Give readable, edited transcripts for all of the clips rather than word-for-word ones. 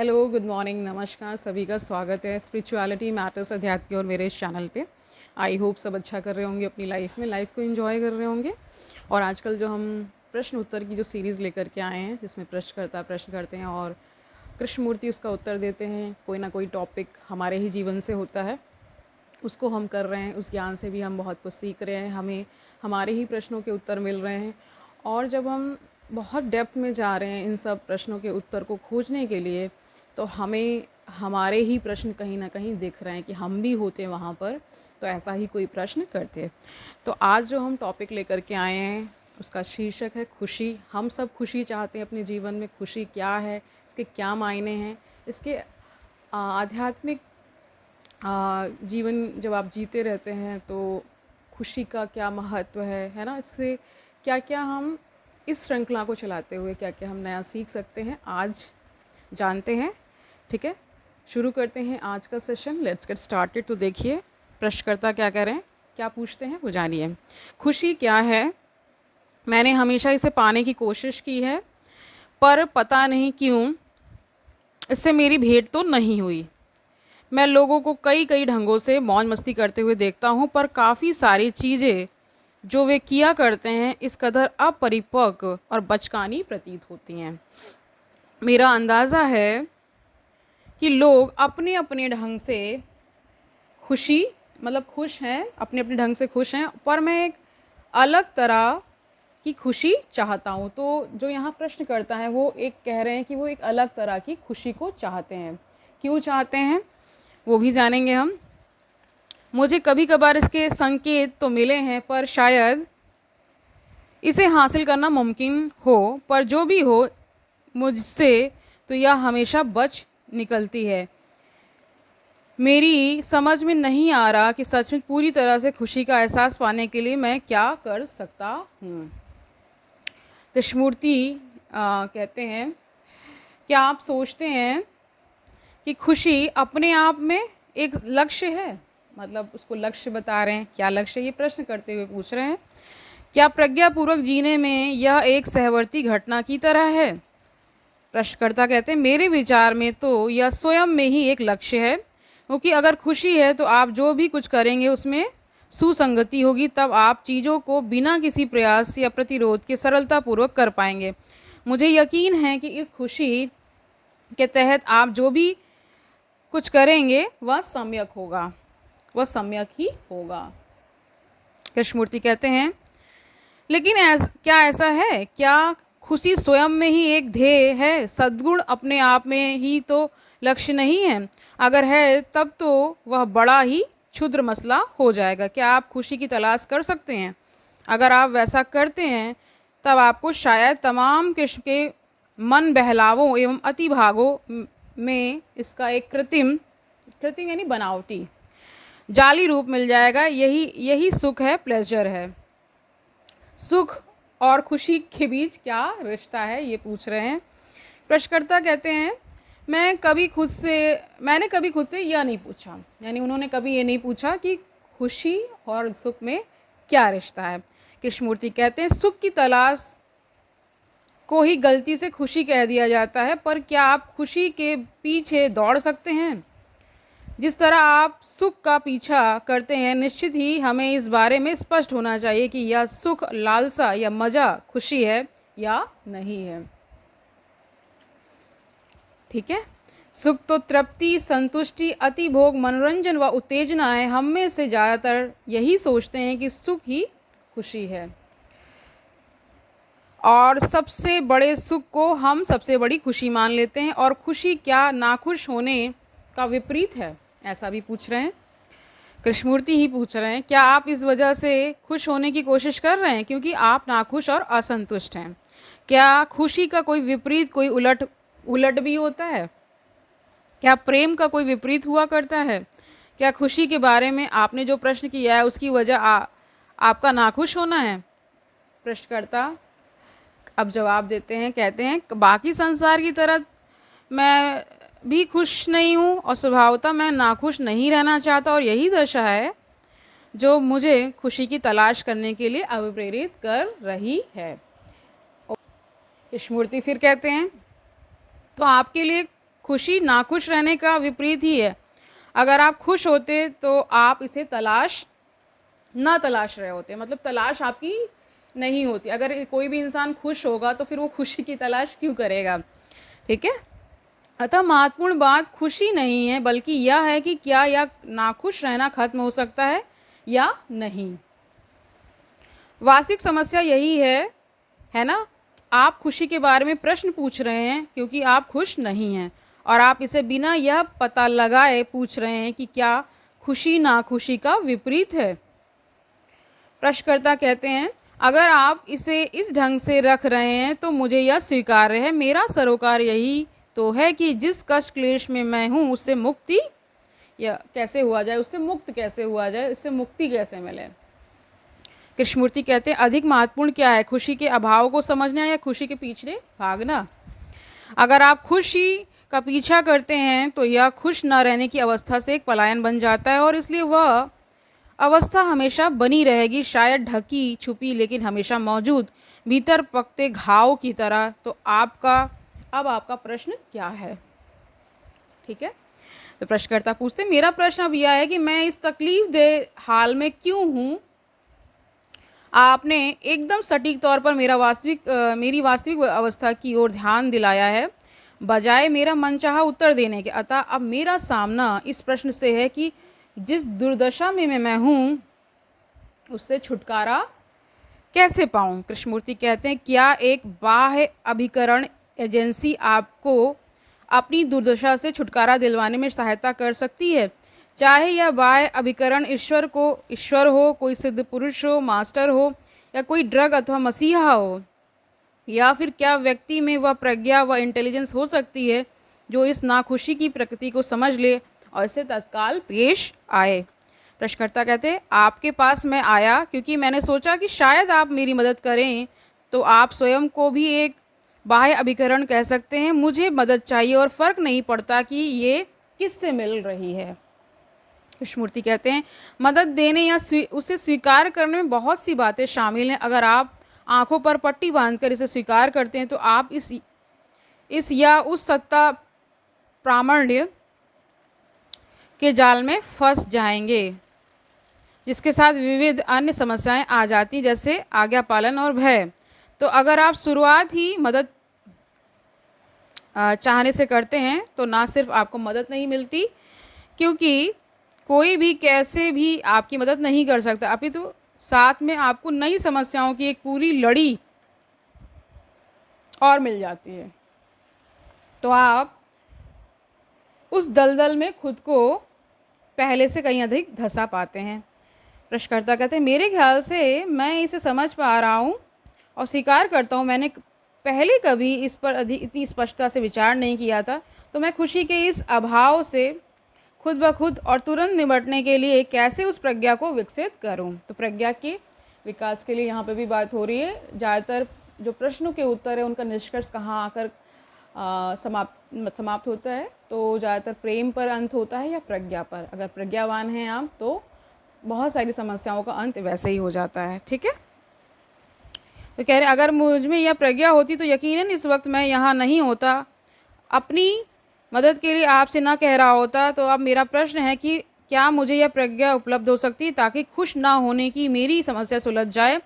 Hello, good morning, नमस्कार, सभी का स्वागत है स्पिरिचुअलिटी मैटर्स अध्यात्म की और मेरे इस चैनल पे। आई होप सब अच्छा कर रहे होंगे अपनी लाइफ में, लाइफ को एंजॉय कर रहे होंगे। और आजकल जो हम प्रश्न उत्तर की जो सीरीज़ लेकर के आए हैं, जिसमें प्रश्नकर्ता प्रश्न करते हैं और कृष्णमूर्ति उसका उत्तर देते हैं। कोई ना कोई टॉपिक हमारे ही जीवन से होता है, उसको हम कर रहे हैं। उस ज्ञान से भी हम बहुत कुछ सीख रहे हैं, हमें हमारे ही प्रश्नों के उत्तर मिल रहे हैं। और जब हम बहुत डेप्थ में जा रहे हैं इन सब प्रश्नों के उत्तर को खोजने के लिए, तो हमें हमारे ही प्रश्न कहीं ना कहीं दिख रहे हैं कि हम भी होते वहाँ पर, तो ऐसा ही कोई प्रश्न करते। तो आज जो हम टॉपिक लेकर के आए हैं उसका शीर्षक है खुशी। हम सब खुशी चाहते हैं अपने जीवन में। खुशी क्या है, इसके क्या मायने हैं, इसके आध्यात्मिक जीवन जब आप जीते रहते हैं तो खुशी का क्या महत्व है ना। इससे क्या क्या हम इस श्रृंखला को चलाते हुए क्या क्या हम नया सीख सकते हैं, आज जानते हैं। ठीक है, शुरू करते हैं आज का सेशन। Let's get started. तो देखिए प्रश्नकर्ता क्या कह रहे हैं, क्या पूछते हैं वो जानिए। खुशी क्या है? मैंने हमेशा इसे पाने की कोशिश की है, पर पता नहीं क्यों इससे मेरी भेंट तो नहीं हुई। मैं लोगों को कई कई ढंगों से मौज मस्ती करते हुए देखता हूँ, पर काफ़ी सारी चीज़ें जो वे किया करते हैं इस कदर अपरिपक्व और बचकानी प्रतीत होती हैं। मेरा अंदाज़ा है कि लोग अपने अपने ढंग से खुशी मतलब खुश हैं, अपने अपने ढंग से खुश हैं, पर मैं एक अलग तरह की खुशी चाहता हूँ। तो जो यहाँ प्रश्न करता है वो एक कह रहे हैं कि वो एक अलग तरह की खुशी को चाहते हैं। क्यों चाहते हैं वो भी जानेंगे हम। मुझे कभी कभार इसके संकेत तो मिले हैं, पर शायद इसे हासिल करना मुमकिन हो, पर जो भी हो मुझसे तो यह हमेशा बच निकलती है। मेरी समझ में नहीं आ रहा कि सच में पूरी तरह से खुशी का एहसास पाने के लिए मैं क्या कर सकता हूँ। कृष्णमूर्ति कहते हैं, क्या आप सोचते हैं कि खुशी अपने आप में एक लक्ष्य है? मतलब उसको लक्ष्य बता रहे हैं। क्या लक्ष्य, ये प्रश्न करते हुए पूछ रहे हैं। क्या प्रज्ञापूर्वक जीने में यह एक सहवर्ती घटना की तरह है? प्रश्नकर्ता कहते हैं, मेरे विचार में तो यह स्वयं में ही एक लक्ष्य है, क्योंकि अगर खुशी है तो आप जो भी कुछ करेंगे उसमें सुसंगति होगी, तब आप चीज़ों को बिना किसी प्रयास या प्रतिरोध के सरलतापूर्वक कर पाएंगे। मुझे यकीन है कि इस खुशी के तहत आप जो भी कुछ करेंगे वह सम्यक होगा, वह सम्यक ही होगा। कृष्णमूर्ति कहते हैं, लेकिन क्या ऐसा है? क्या खुशी स्वयं में ही एक ध्येय है? सद्गुण अपने आप में ही तो लक्ष्य नहीं है। अगर है तब तो वह बड़ा ही क्षुद्र मसला हो जाएगा। क्या आप खुशी की तलाश कर सकते हैं? अगर आप वैसा करते हैं तब आपको शायद तमाम किस्म के मन बहलावों एवं अतिभागों में इसका एक कृत्रिम कृत्रिम यानी बनावटी जाली रूप मिल जाएगा। यही सुख है, प्लेजर है। सुख और खुशी के बीच क्या रिश्ता है, ये पूछ रहे हैं। प्रश्नकर्ता कहते हैं, मैंने कभी खुद से यह नहीं पूछा, यानी उन्होंने कभी ये नहीं पूछा कि खुशी और सुख में क्या रिश्ता है। कृष्णमूर्ति कहते हैं, सुख की तलाश को ही गलती से खुशी कह दिया जाता है, पर क्या आप खुशी के पीछे दौड़ सकते हैं? जिस तरह आप सुख का पीछा करते हैं, निश्चित ही हमें इस बारे में स्पष्ट होना चाहिए कि यह सुख, लालसा या मजा खुशी है या नहीं है। ठीक है, सुख तो तृप्ति, संतुष्टि, अतिभोग, मनोरंजन व उत्तेजना है। हम में से ज़्यादातर यही सोचते हैं कि सुख ही खुशी है, और सबसे बड़े सुख को हम सबसे बड़ी खुशी मान लेते हैं। और खुशी क्या नाखुश होने का विपरीत है? ऐसा भी पूछ रहे हैं। कृष्णमूर्ति ही पूछ रहे हैं, क्या आप इस वजह से खुश होने की कोशिश कर रहे हैं क्योंकि आप नाखुश और असंतुष्ट हैं? क्या खुशी का कोई विपरीत, कोई उलट भी होता है? क्या प्रेम का कोई विपरीत हुआ करता है? क्या खुशी के बारे में आपने जो प्रश्न किया है उसकी वजह आपका नाखुश होना है? प्रश्नकर्ता अब जवाब देते हैं, कहते हैं, बाकी संसार की तरह मैं भी खुश नहीं हूँ और स्वभावतः मैं नाखुश नहीं रहना चाहता, और यही दशा है जो मुझे खुशी की तलाश करने के लिए अभिप्रेरित कर रही है। कृष्णमूर्ति फिर कहते हैं, तो आपके लिए खुशी नाखुश रहने का विपरीत ही है। अगर आप खुश होते तो आप इसे ना तलाश रहे होते, मतलब तलाश आपकी नहीं होती। अगर कोई भी इंसान खुश होगा तो फिर वो खुशी की तलाश क्यों करेगा, ठीक है। अतः महत्वपूर्ण बात खुशी नहीं है, बल्कि यह है कि क्या यह नाखुश रहना खत्म हो सकता है या नहीं। वास्तविक समस्या यही है ना। आप खुशी के बारे में प्रश्न पूछ रहे हैं क्योंकि आप खुश नहीं हैं, और आप इसे बिना यह पता लगाए पूछ रहे हैं कि क्या खुशी नाखुशी का विपरीत है। प्रश्नकर्ता कहते हैं, अगर आप इसे इस ढंग से रख रहे हैं तो मुझे यह स्वीकार्य है। मेरा सरोकार यही तो है कि जिस कष्ट क्लेश में मैं हूँ उससे मुक्ति या कैसे हुआ जाए, उससे मुक्त कैसे हुआ जाए, इससे मुक्ति कैसे मिले। कृष्णमूर्ति कहते हैं, अधिक महत्वपूर्ण क्या है, खुशी के अभाव को समझना या खुशी के पीछे भागना। अगर आप खुशी का पीछा करते हैं तो यह खुश न रहने की अवस्था से एक पलायन बन जाता है, और इसलिए वह अवस्था हमेशा बनी रहेगी, शायद ढकी छुपी लेकिन हमेशा मौजूद, भीतर पकते घाव की तरह। तो आपका प्रश्न क्या है, ठीक है। तो प्रश्नकर्ता पूछते, मेरा प्रश्न अब यह है कि मैं इस तकलीफ दे हाल में क्यों हूँ। आपने एकदम सटीक तौर पर मेरी वास्तविक अवस्था की ओर ध्यान दिलाया है, बजाय मेरा मनचाहा उत्तर देने के। अतः अब मेरा सामना इस प्रश्न से है कि जिस दुर्दशा में मैं हूँ उससे छुटकारा कैसे पाऊँ। कृष्णमूर्ति कहते हैं, क्या एक बाह्य अभिकरण एजेंसी आपको अपनी दुर्दशा से छुटकारा दिलवाने में सहायता कर सकती है? चाहे यह बाह्य अभिकरण ईश्वर हो, कोई सिद्ध पुरुष हो, मास्टर हो, या कोई ड्रग अथवा मसीहा हो, या फिर क्या व्यक्ति में वह प्रज्ञा व इंटेलिजेंस हो सकती है जो इस नाखुशी की प्रकृति को समझ ले और इसे तत्काल पेश आए। प्रश्नकर्ता कहते, आपके पास मैं आया क्योंकि मैंने सोचा कि शायद आप मेरी मदद करें। तो आप स्वयं को भी एक बाह्य अभिकरण कह सकते हैं। मुझे मदद चाहिए और फ़र्क नहीं पड़ता कि ये किससे मिल रही है। कृष्णमूर्ति कहते हैं, मदद देने या उसे स्वीकार करने में बहुत सी बातें शामिल हैं। अगर आप आंखों पर पट्टी बांधकर इसे स्वीकार करते हैं तो आप इस या उस सत्ता प्रामाण्य के जाल में फंस जाएंगे जिसके साथ विविध अन्य समस्याएं आ जाती, जैसे आज्ञा पालन और भय। तो अगर आप शुरुआत ही मदद चाहने से करते हैं तो ना सिर्फ आपको मदद नहीं मिलती, क्योंकि कोई भी कैसे भी आपकी मदद नहीं कर सकता, अपितु साथ में आपको नई समस्याओं की एक पूरी लड़ी और मिल जाती है। तो आप उस दलदल में खुद को पहले से कहीं अधिक धंसा पाते हैं। प्रश्नकर्ता कहते हैं, मेरे ख्याल से मैं इसे समझ पा रहा हूँ और स्वीकार करता हूँ, मैंने पहले कभी इस पर इतनी स्पष्टता से विचार नहीं किया था। तो मैं खुशी के इस अभाव से खुद ब खुद और तुरंत निपटने के लिए कैसे उस प्रज्ञा को विकसित करूं। तो प्रज्ञा के विकास के लिए यहाँ पे भी बात हो रही है। ज़्यादातर जो प्रश्नों के उत्तर है उनका निष्कर्ष कहाँ आकर समाप्त होता है, तो ज़्यादातर प्रेम पर अंत होता है या प्रज्ञा पर। अगर प्रज्ञावान हैं आप तो बहुत सारी समस्याओं का अंत वैसे ही हो जाता है, ठीक है। तो कह रहे, अगर मुझ में यह प्रज्ञा होती तो यकीनन इस वक्त मैं यहाँ नहीं होता, अपनी मदद के लिए आपसे ना कह रहा होता। तो अब मेरा प्रश्न है कि क्या मुझे यह प्रज्ञा उपलब्ध हो सकती है ताकि खुश ना होने की मेरी समस्या सुलझ जाए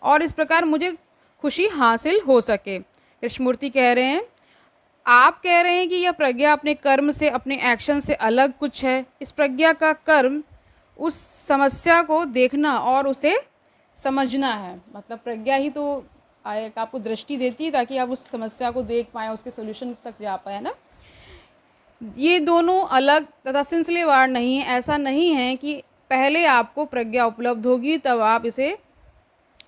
और इस प्रकार मुझे खुशी हासिल हो सके। कृष्णमूर्ति कह रहे हैं, आप कह रहे हैं कि यह प्रज्ञा अपने कर्म से, अपने एक्शन से अलग कुछ है। इस प्रज्ञा का कर्म उस समस्या को देखना और उसे समझना है। मतलब प्रज्ञा ही तो आपको दृष्टि देती है ताकि आप उस समस्या को देख पाएँ, उसके सोल्यूशन तक जा पाए ना। ये दोनों अलग तथा सिलसिलेवार नहीं है। ऐसा नहीं है कि पहले आपको प्रज्ञा उपलब्ध होगी तब आप इसे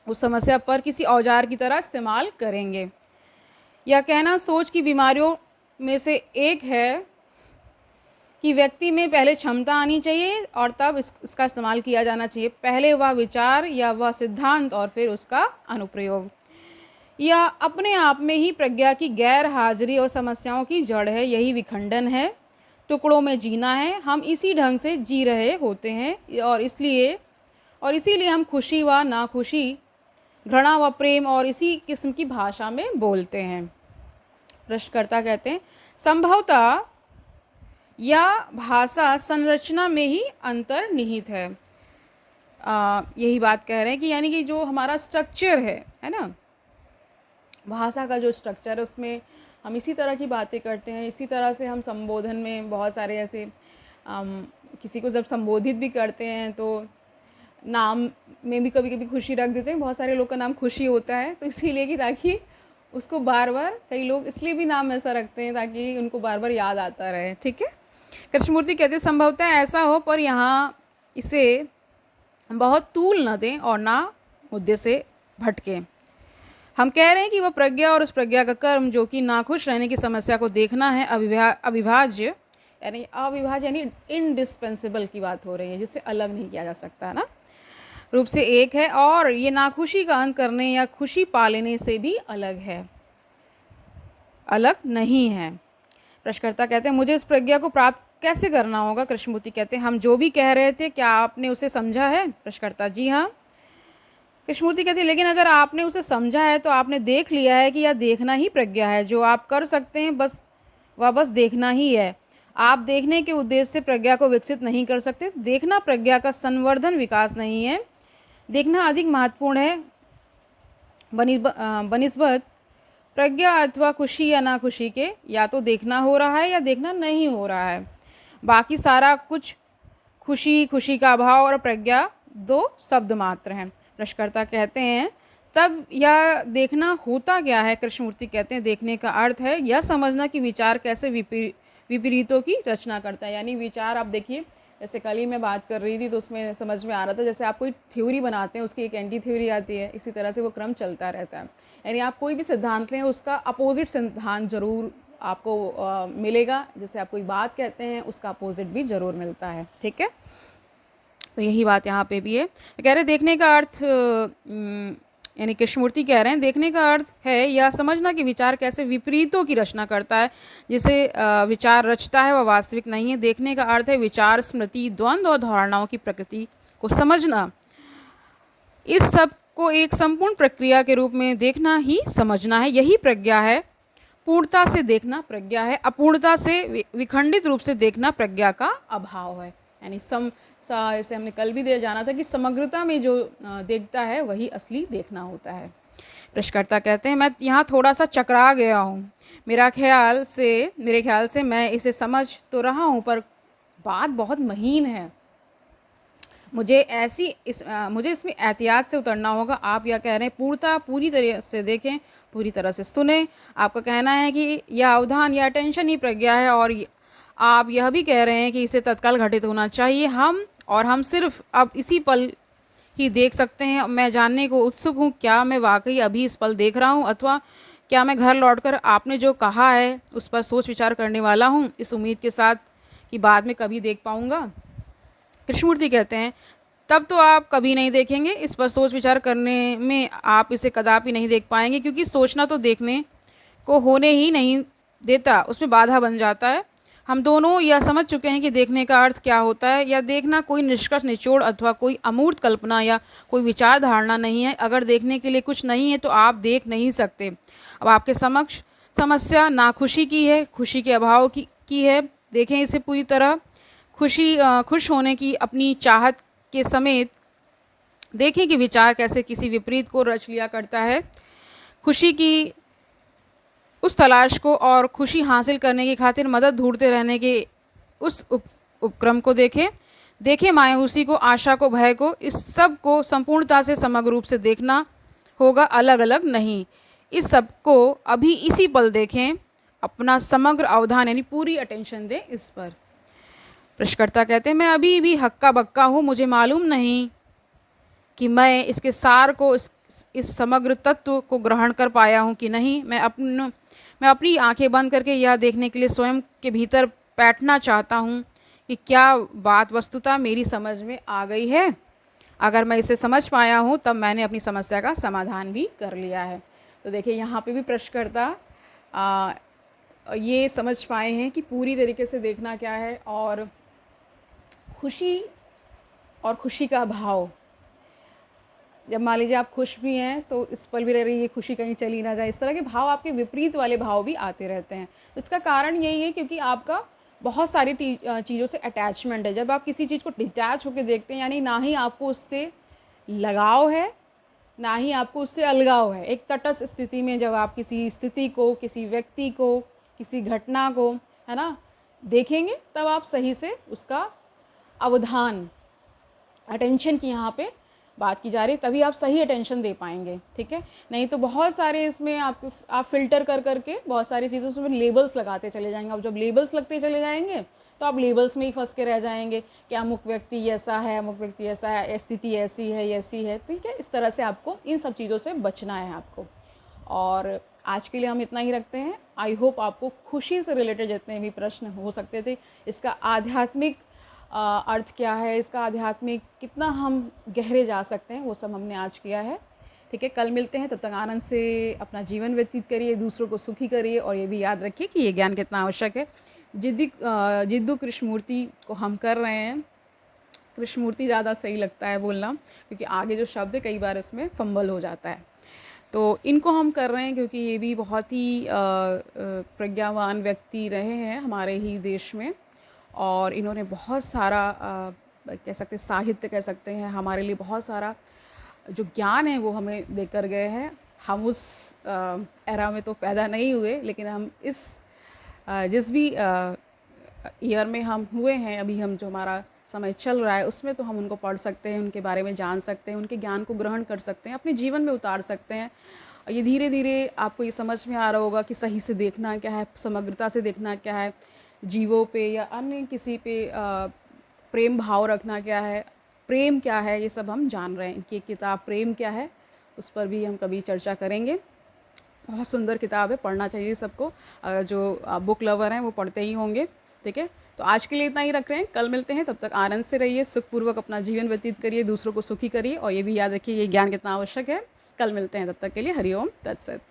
उस समस्या पर किसी औजार की तरह इस्तेमाल करेंगे। यह कहना सोच की बीमारियों में से एक है कि व्यक्ति में पहले क्षमता आनी चाहिए और तब इसका इस्तेमाल किया जाना चाहिए। पहले वह विचार या वह सिद्धांत और फिर उसका अनुप्रयोग। यह अपने आप में ही प्रज्ञा की गैर हाजिरी और समस्याओं की जड़ है। यही विखंडन है, टुकड़ों में जीना है। हम इसी ढंग से जी रहे होते हैं और इसीलिए हम खुशी व नाखुशी, घृणा व प्रेम और इसी किस्म की भाषा में बोलते हैं। प्रश्नकर्ता कहते हैं, संभवतः या भाषा संरचना में ही अंतर निहित है। यही बात कह रहे हैं कि यानी कि जो हमारा स्ट्रक्चर है ना, भाषा का जो स्ट्रक्चर है उसमें हम इसी तरह की बातें करते हैं, इसी तरह से हम संबोधन में बहुत सारे ऐसे किसी को जब संबोधित भी करते हैं तो नाम में भी कभी कभी खुशी रख देते हैं। बहुत सारे लोग का नाम खुशी होता है, तो इसीलिए कि ताकि उसको बार बार, कई लोग इसलिए भी नाम ऐसा रखते हैं ताकि उनको बार बार याद आता रहे। ठीक है। कृष्णमूर्ति कहते संभवतः ऐसा हो, पर यहाँ इसे बहुत तूल न दें और ना मुद्दे से भटकें। हम कह रहे हैं कि वह प्रज्ञा और उस प्रज्ञा का कर्म जो कि नाखुश रहने की समस्या को देखना है अविभाज्य यानी इनडिस्पेंसेबल की बात हो रही है, जिससे अलग नहीं किया जा सकता ना, रूप से एक है, और ये नाखुशी का अंत करने या खुशी पा लेने से भी अलग है, अलग नहीं है। प्रश्नकर्ता कहते हैं मुझे इस प्रज्ञा को प्राप्त कैसे करना होगा? कृष्णमूर्ति कहते हैं हम जो भी कह रहे थे क्या आपने उसे समझा है? प्रश्नकर्ता जी हाँ। कृष्णमूर्ति कहते हैं लेकिन अगर आपने उसे समझा है तो आपने देख लिया है कि यह देखना ही प्रज्ञा है। जो आप कर सकते हैं बस देखना ही है। आप देखने के उद्देश्य से प्रज्ञा को विकसित नहीं कर सकते। देखना प्रज्ञा का संवर्धन विकास नहीं है। देखना अधिक महत्वपूर्ण है बनिस्बत प्रज्ञा अथवा खुशी या ना खुशी के। या तो देखना हो रहा है या देखना नहीं हो रहा है। बाकी सारा कुछ खुशी का अभाव और प्रज्ञा दो शब्द मात्र हैं। प्रश्नकर्ता कहते हैं तब यह देखना होता क्या है? कृष्णमूर्ति कहते हैं देखने का अर्थ है यह समझना कि विचार कैसे विपरीतों की रचना करता है। यानी विचार, आप देखिए जैसे कल ही मैं बात कर रही थी तो उसमें समझ में आ रहा था, जैसे आप कोई थ्योरी बनाते हैं उसकी एक एंटी थ्योरी आती है, इसी तरह से वो क्रम चलता रहता है। यानी आप कोई भी सिद्धांत लें उसका अपोजिट सिद्धांत जरूर आपको मिलेगा। जैसे आप कोई बात कहते हैं उसका अपोजिट भी जरूर मिलता है। ठीक है, तो यही बात यहाँ पे भी है। कह रहे देखने का अर्थ यानी कृष्णमूर्ति कह रहे हैं देखने का अर्थ है यह समझना कि विचार कैसे विपरीतों की रचना करता है। जिसे विचार रचता है वह वास्तविक नहीं है। देखने का अर्थ है विचार, स्मृति, द्वंद्व और धारणाओं की प्रकृति को समझना। इस सब को एक संपूर्ण प्रक्रिया के रूप में देखना ही समझना है। यही प्रज्ञा है। पूर्णता से देखना प्रज्ञा है। अपूर्णता से विखंडित रूप से देखना प्रज्ञा का अभाव है। यानी जैसे हमने कल भी जाना था कि समग्रता में जो देखता है वही असली देखना होता है। प्रश्नकर्ता कहते हैं मैं यहाँ थोड़ा सा चकरा गया हूँ। मेरे ख्याल से मैं इसे समझ तो रहा हूँ पर बात बहुत महीन है। मुझे इसमें एहतियात से उतरना होगा। आप यह कह रहे हैं पूरी तरह से देखें, पूरी तरह से सुने। आपका कहना है कि यह अवधान या अटेंशन ही प्रज्ञा है, और आप यह भी कह रहे हैं कि इसे तत्काल घटित होना चाहिए। हम सिर्फ अब इसी पल ही देख सकते हैं। मैं जानने को उत्सुक हूँ क्या मैं वाकई अभी इस पल देख रहा हूँ, अथवा क्या मैं घर लौटकर आपने जो कहा है उस पर सोच विचार करने वाला हूँ, इस उम्मीद के साथ कि बाद में कभी देख पाऊँगा। कृष्णमूर्ति कहते हैं तब तो आप कभी नहीं देखेंगे। इस पर सोच विचार करने में आप इसे कदापि नहीं देख पाएंगे, क्योंकि सोचना तो देखने को होने ही नहीं देता, उसमें बाधा बन जाता है। हम दोनों यह समझ चुके हैं कि देखने का अर्थ क्या होता है। यह देखना कोई निष्कर्ष निचोड़ अथवा कोई अमूर्त कल्पना या कोई विचार धारणा नहीं है। अगर देखने के लिए कुछ नहीं है तो आप देख नहीं सकते। अब आपके समक्ष समस्या नाखुशी की है, खुशी के अभाव की है। देखें इसे पूरी तरह। खुश होने की अपनी चाहत के समेत देखें कि विचार कैसे किसी विपरीत को रच लिया करता है। खुशी की उस तलाश को और खुशी हासिल करने की खातिर मदद ढूंढते रहने के उस उपक्रम को देखें मायूसी को, आशा को, भय को। इस सब को संपूर्णता से समग्र रूप से देखना होगा, अलग अलग नहीं। इस सब को अभी इसी पल देखें। अपना समग्र अवधान यानी पूरी अटेंशन दें इस पर। प्रश्नकर्ता कहते हैं मैं अभी भी हक्का बक्का हूँ। मुझे मालूम नहीं कि मैं इसके सार को, इस समग्र तत्व को ग्रहण कर पाया हूँ कि नहीं। मैं अपनी आंखें बंद करके यह देखने के लिए स्वयं के भीतर बैठना चाहता हूँ कि क्या बात वस्तुतः मेरी समझ में आ गई है। अगर मैं इसे समझ पाया हूँ तब मैंने अपनी समस्या का समाधान भी कर लिया है। तो देखिए यहाँ पे भी प्रश्नकर्ता ये समझ पाए हैं कि पूरी तरीके से देखना क्या है, और खुशी का भाव। जब मान लीजिए आप खुश भी हैं तो इस पल भी रह रही है खुशी कहीं चली ना जाए, इस तरह के भाव आपके विपरीत वाले भाव भी आते रहते हैं। इसका कारण यही है क्योंकि आपका बहुत सारी चीज़ों से अटैचमेंट है। जब आप किसी चीज़ को डिटैच होकर देखते हैं, यानी ना ही आपको उससे लगाव है, ना ही आपको उससे अलगाव है। एक तटस्थ स्थिति में जब आप किसी स्थिति को, किसी व्यक्ति को, किसी घटना को, है ना, देखेंगे, तब आप सही से उसका अवधान, अटेंशन की यहाँ पे बात की जा रही है, तभी आप सही अटेंशन दे पाएंगे। ठीक है, नहीं तो बहुत सारे इसमें आप फिल्टर कर करके बहुत सारी चीज़ों से लेबल्स लगाते चले जाएंगे। अब जब लेबल्स लगते चले जाएंगे तो आप लेबल्स में ही फंस के रह जाएंगे कि अमुक व्यक्ति ऐसा है, अमुक व्यक्ति ऐसा है, स्थिति ऐसी है, ऐसी है। ठीक है, इस तरह से आपको इन सब चीज़ों से बचना है आपको। और आज के लिए हम इतना ही रखते हैं। आई होप आपको खुशी से रिलेटेड जितने भी प्रश्न हो सकते थे, इसका आध्यात्मिक अर्थ क्या है, इसका आध्यात्मिक कितना हम गहरे जा सकते हैं, वो सब हमने आज किया है। ठीक है, कल मिलते हैं। तब तक आनंद से अपना जीवन व्यतीत करिए, दूसरों को सुखी करिए, और ये भी याद रखिए कि ये ज्ञान कितना आवश्यक है। जिद्दू कृष्णमूर्ति को हम कर रहे हैं। कृष्णमूर्ति ज़्यादा सही लगता है बोलना, क्योंकि आगे जो शब्द है कई बार इसमें फंबल हो जाता है। तो इनको हम कर रहे हैं क्योंकि ये भी बहुत ही प्रज्ञावान व्यक्ति रहे हैं हमारे ही देश में, और इन्होंने बहुत सारा कह सकते साहित्य कह सकते हैं, हमारे लिए बहुत सारा जो ज्ञान है वो हमें देकर गए हैं। हम उस एरा में तो पैदा नहीं हुए, लेकिन हम इस जिस भी ईयर में हम हुए हैं, अभी हम जो हमारा समय चल रहा है उसमें तो हम उनको पढ़ सकते हैं, उनके बारे में जान सकते हैं, उनके ज्ञान को ग्रहण कर सकते हैं, अपने जीवन में उतार सकते हैं। ये धीरे धीरे आपको ये समझ में आ रहा होगा कि सही से देखना क्या है, समग्रता से देखना क्या है, जीवों पे या अन्य किसी पे प्रेम भाव रखना क्या है, प्रेम क्या है, ये सब हम जान रहे हैं। कि किताब प्रेम क्या है उस पर भी हम कभी चर्चा करेंगे। बहुत सुंदर किताब है, पढ़ना चाहिए सबको। जो बुक लवर हैं वो पढ़ते ही होंगे। ठीक है, तो आज के लिए इतना ही रख रहे हैं, कल मिलते हैं। तब तक आनंद से रहिए, सुखपूर्वक अपना जीवन व्यतीत करिए, दूसरों को सुखी करिए, और ये भी याद रखिए ये ज्ञान कितना आवश्यक है। कल मिलते हैं, तब तक के लिए हरिओम तत्सत।